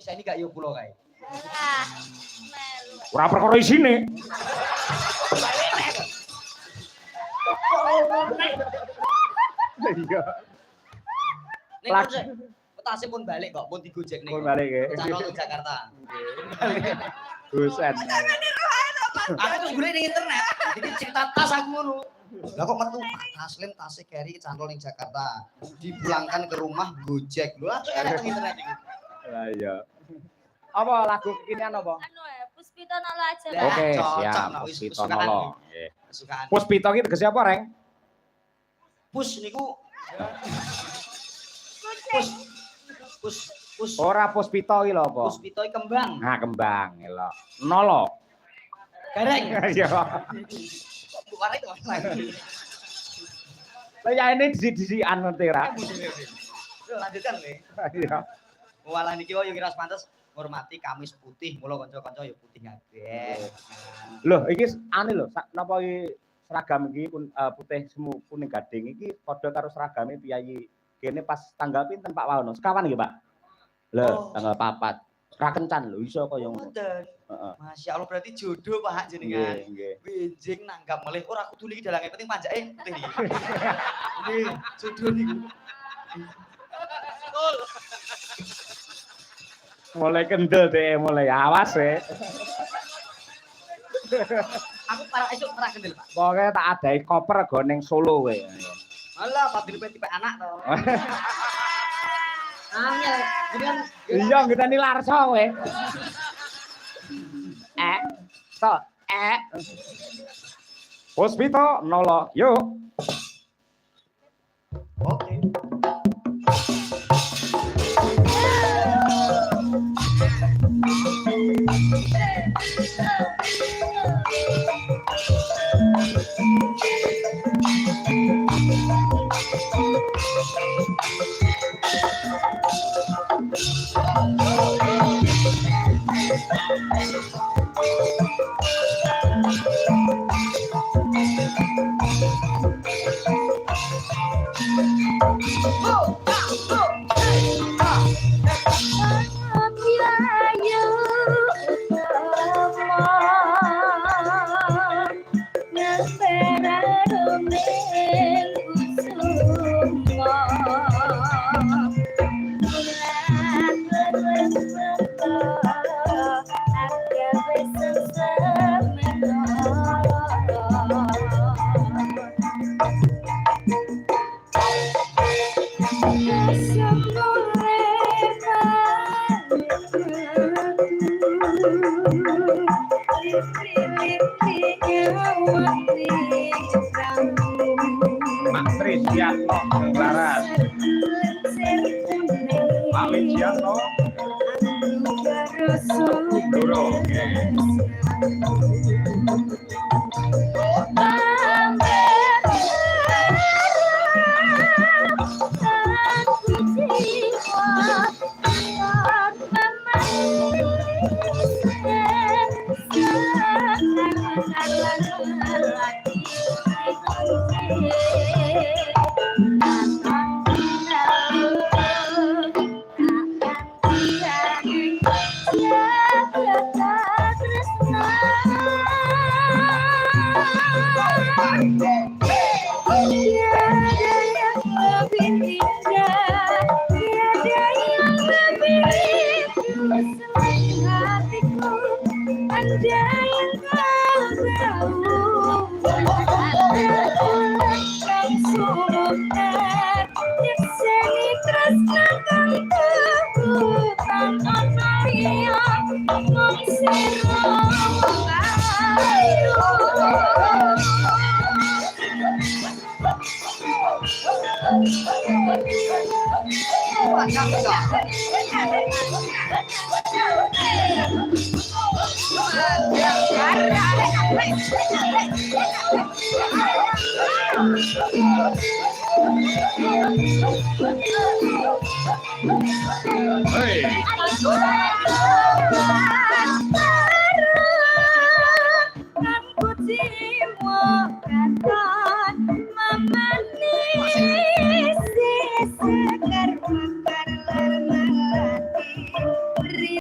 Saya ini gak yo pulau kae. Lah, melu. Ora perkara isine. Iya. Nek petase pun balik kok, pun digojek nih. Pun balik ya. Channel ke Jakarta. Buset. Aku terus golek ning internet. Jadi cerita tas aku ngono. Lah kok metu Taslim tasik carry cantol ning Jakarta. Dipulangkan ke rumah Gojek. Lho aku enak ning internet iki. Lah iya. Apa lagu kekinian apa? Anu ya, Puspito nolo aja. Lah, Oke, cocok, siap. nah, wis Puspito kesukaan nolo. iki. Nggih. Kesukaan. Puspito ki tegese apa, Reng? Pus niku. Pus. Ora puspito ki lho apa? Puspito iki kembang. Nah, kembang lho. Nolo. Gareng. Iya. Kok bukan itu lagi. Lah ya ini disi-disian ngerti ra? Lanjutkan nih. Iya. Walah niki yo kira pantes ngurmati kamis putih, mula kanca-kanca yo putih kabeh. Loh, iki ane lho, napa iki seragam iki putih semu kuning gading iki padha karo seragame piyayi kene pas tanggal pinten Pak Waono? Sekawan nggih, Pak? Lho, tanggal 4. Ra kencan lho iso kaya ngono. Heeh. Masya Allah berarti jodoh Pak jenengan. Nggih. Benjing nanggap melih ora kudu niki dalange penting panjake putih niki. Nggih, jodoh niku. Betul. Mulai kendel deh, mulai awas ya. Aku para esuk ora kendel, Pak. Pokoknya tak adai koper go ning Solo we. Alah, Pak tipe anak to. Angel, jenengan Iya, ngiteni larso we. To, Puspito nolo, yuk. Oke. Pak Trisyanto Barat. Pak Wijianto. Duro. Hey.